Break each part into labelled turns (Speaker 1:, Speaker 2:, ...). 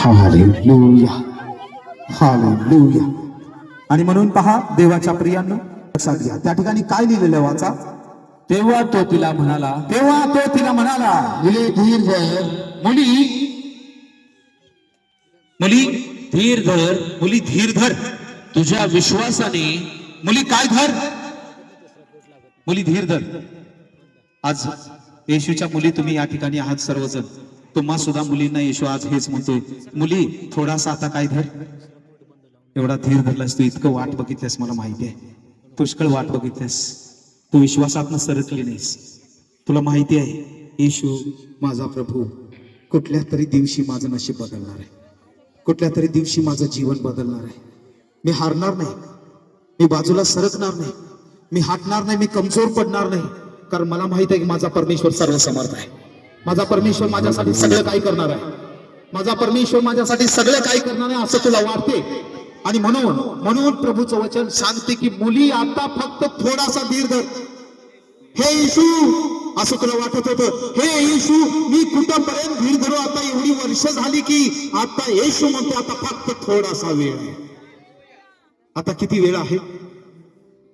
Speaker 1: Hallelujah, hallelujah. आणि म्हणून पहा देवाच्या प्रियांनो, लक्षात घ्या त्या ठिकाणी काय लिहिलेलं वाचा.
Speaker 2: तेव्हा तो तिला म्हणाला,
Speaker 1: मुली धीर धर,
Speaker 2: मुली धीर धर, मुली धीर धर, तुझ्या विश्वासाने. मुली काय धर? मुली धीर धर. आज येशूच्या मुली तुम्ही या ठिकाणी आहात सर्वजण. तुम्हा सुद्धा मुलींना येशू आज हेच म्हणतोय, मुली थोडासा आता काय धर. एवढा धीर धरलास तू, इतकं वाट बघितल्यास, मला माहिती आहे पुष्कळ वाट बघितल्यास, तू विश्वासातनं सरकली नाहीस. तुला माहिती आहे येशू माझा प्रभू कुठल्या तरी दिवशी माझं नशीब बदलणार आहे, कुठल्या तरी दिवशी माझं जीवन बदलणार आहे. मी हारणार नाही, मी बाजूला सरकणार नाही, मी हटणार नाही, मी कमजोर पडणार नाही. कारण मला माहित आहे की माझा परमेश्वर सर्वसमर्थ आहे. माझा परमेश्वर माझ्यासाठी सगळं काही करणार आहे. माझा परमेश्वर माझ्यासाठी सगळं काही करणार आहे असं तुला वाटते. आणि म्हणून प्रभूचं वचन सांगते की मुली आता फक्त थोडासा धीर धर. हे येशू, असं तुला वाटत होतं, हे येशू मी कुठंपर्यंत धीर धरू, आता एवढी वर्ष झाली की आता येशू म्हणतो आता फक्त थोडासा वेळ आहे. आता किती वेळ आहे?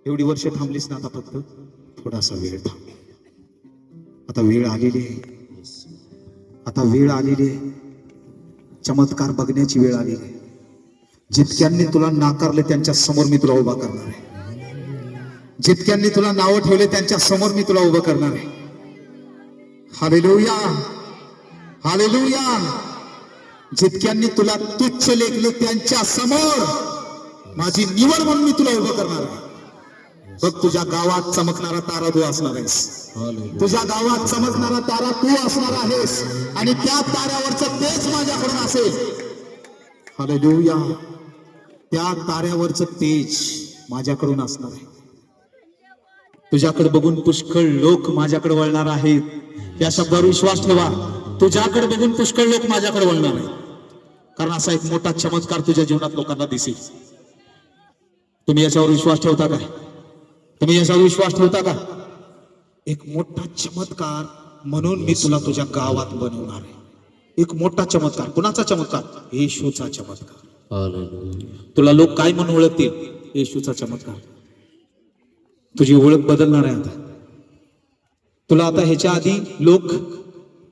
Speaker 2: एवढी वर्ष थांबलीस ना, आता फक्त थोडासा वेळ थांब. आता वेळ आलेली आहे, आता वेळ आलेली आहे, चमत्कार बघण्याची वेळ आलेली आहे. जितक्यांनी तुला नाकारले त्यांच्या समोर मी तुला उभा करणार आहे. जितक्यांनी तुला नावं ठेवले त्यांच्या समोर मी तुला उभं करणार आहे. Hallelujah, hallelujah. जितक्यांनी तुला तुच्छ लेखले त्यांच्या समोर माझी निवड म्हणून मी तुला उभं करणार आहे. बघ, तुझ्या गावात चमकणारा तारा तू असणार आहेस. तुझ्या गावात चमकणारा तारा तू असणार आहेस आणि त्या ताऱ्यावरचं तेज माझ्याकडून असेल. हालेलुया. त्या ताऱ्यावरचं तेज माझ्याकडून असणार आहे. तुझ्याकडे बघून पुष्कळ लोक माझ्याकडे वळणार आहेत. या शब्दावर विश्वास ठेवा. तुझ्याकडे बघून पुष्कळ लोक माझ्याकडे वळणार आहेत. कारण असा एक मोठा चमत्कार तुझ्या जीवनात लोकांना दिसेल. तुम्ही याच्यावर विश्वास ठेवता का? तुम्ही याच्यावर विश्वास ठेवता का? एक मोठा चमत्कार म्हणून मी तुला तुझ्या गावात बनवणार आहे. एक मोठा चमत्कार. कुणाचा चमत्कार? येशूचा चमत्कार. तुला लोक काय म्हणून ओळखतील? येशूचा चमत्कार. तुझी ओळख बदलणार आहे. आता तुला आता ह्याच्या आधी लोक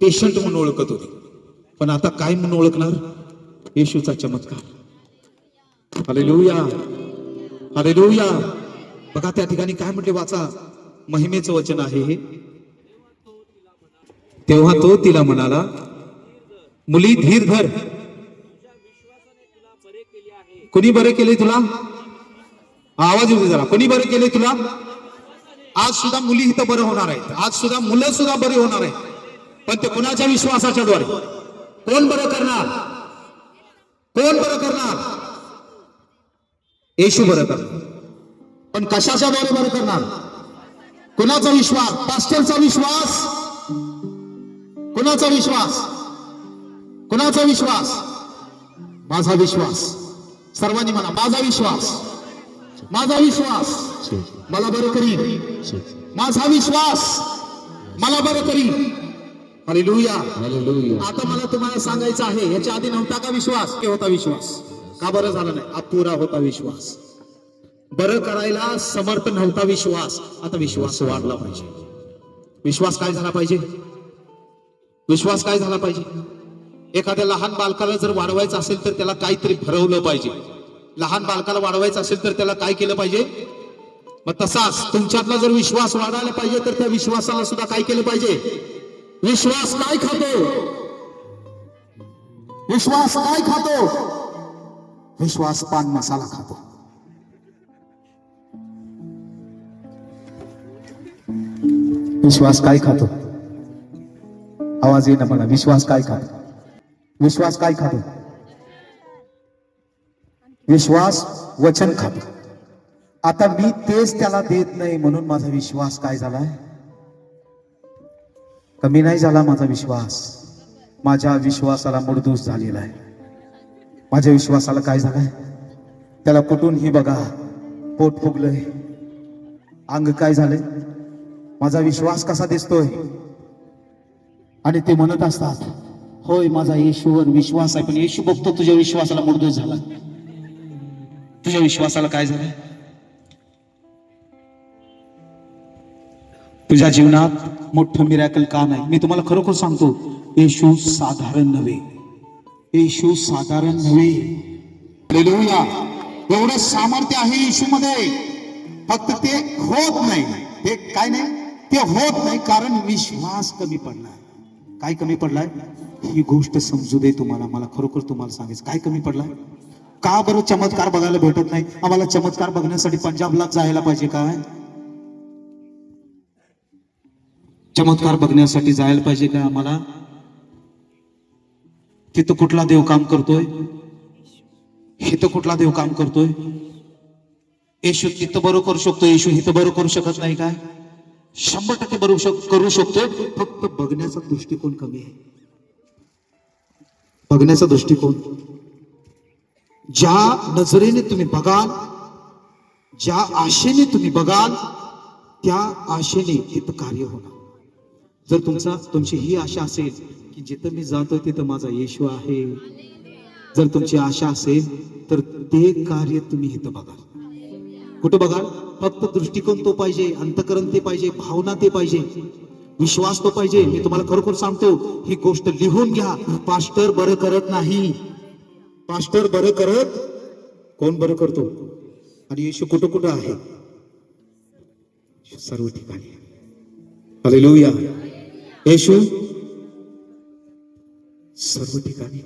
Speaker 2: पेशंट म्हणून ओळखत होते, पण आता काय म्हणून ओळखणार? येशूचा चमत्कार. Hallelujah, hallelujah. बघा त्या ठिकाणी काय म्हटले, वाचा. महिमेचं वचन आहे हे. तेव्हा तो तिला म्हणाला, मुली धीर धर. कोणी बरे केले तुला? आवाज येऊ दे जरा. कोणी बरे केले तुला? आज सुद्धा मुली इथं बरं होणार आहेत. आज सुद्धा मुलं सुद्धा बरे होणार आहेत. पण ते कुणाच्या विश्वासाच्या द्वारे? कोण बरं करणार? कोण बरं करणार? येशू बरं करणार. पण कशाच्या द्वारे बरं करणार? कुणाचा विश्वास? पास्टरचा विश्वास? कुणाचा विश्वास? कुणाचा विश्वास? माझा विश्वास. सर्वांनी म्हणा, माझा विश्वास. माझा विश्वास मला बरं करील. माझा विश्वास मला बरं करील. हालेलुया. आता मला तुम्हाला सांगायचं आहे, याच्या आधी नव्हता का विश्वास? होता विश्वास. का बरं झाला नाही? अपुरा होता विश्वास. बरं करायला समर्थ नव्हता विश्वास. आता विश्वास वाढला पाहिजे. विश्वास काय झाला पाहिजे? विश्वास काय झाला पाहिजे? एखाद्या लहान बालकाला जर वाढवायचं असेल तर त्याला काहीतरी भरवलं पाहिजे. लहान बालकाला वाढवायचं असेल तर त्याला काय केलं पाहिजे? मग तसाच तुमच्यातला जर विश्वास वाढायला पाहिजे तर त्या विश्वासाला सुद्धा काय केलं पाहिजे? विश्वास काय खातो? विश्वास काय खातो? विश्वास पान मसाला खातो. विश्वास काय खातो? आवाज येईना मला. विश्वास काय खातो? विश्वास काय खातो? विश्वास वचन खातो. आता मी तेच त्याला देत नाही म्हणून माझा विश्वास काय झालाय? कमी नाही झाला माझा विश्वास. माझ्या विश्वासाला मुडदूस झालेला आहे. माझ्या विश्वासाला काय झालंय? त्याला कुठूनही बघा पोट फुगलंय, अंग काय झालंय. माझा विश्वास कसा दिसतोय? आणि ते म्हणत असतात, होय माझा येशूवर विश्वास आहे, पण येशू बघतो तुझ्या विश्वासाला मुडदूस झाला. तुझ्या विश्वासाला काय झालं? तुझ्या जीवनात मोठं मिरॅकल का नाही? मी तुम्हाला खरोखर सांगतो, येशू साधारण नव्हे. येशू साधारण नव्हे. हालेलुया. एवढं सामर्थ्य आहे येशूमध्ये, फक्त ते होत नाही. ते काय नाही, ते होत नाही कारण विश्वास कमी पडलाय. काय कमी पडलाय? ही गोष्ट समजू दे तुम्हाला. मला खरोखर तुम्हाला सांगायचं, काय कमी पडलाय? का बरं चमत्कार बघायला भेटत नाही? आम्हाला चमत्कार बघण्यासाठी पंजाबला जायला पाहिजे काय? चमत्कार बघण्यासाठी जायला पाहिजे का आम्हाला? तिथं कुठला देव काम करतोय? इथं कुठला देव काम करतोय? येशू तिथं बरोबर करू शकतो, येशू इथं बरोबर करू शकत नाही काय? 100% बरोबर करू शकतो, फक्त बघण्याचा दृष्टिकोन कमी आहे. बघण्याचा दृष्टिकोन, ज्या नजरेने तुम्ही बघाल, ज्या आशेने तुम्ही बघाल, त्या आशेने तिथं कार्य होणार. जर तुमची ही आशा असेल की जिथं मी जातोय तिथं माझा येशू आहे, जर तुमची आशा असेल तर ते कार्य तुम्ही इथं बघाल. कुठे बघाल? फक्त दृष्टिकोन तो पाहिजे, अंतकरण ते पाहिजे, भावना ते पाहिजे, विश्वास तो पाहिजे. मी तुम्हाला खरोखर सांगतो, ही गोष्ट लिहून घ्या. पास्टर बरं करत नाही. पास्टर बरं करत, कोण बरं करतो? आणि येशू कुठं कुठं आहे? सर्व ठिकाणी. हालेलुया. येशू सर्व ठिकाणी.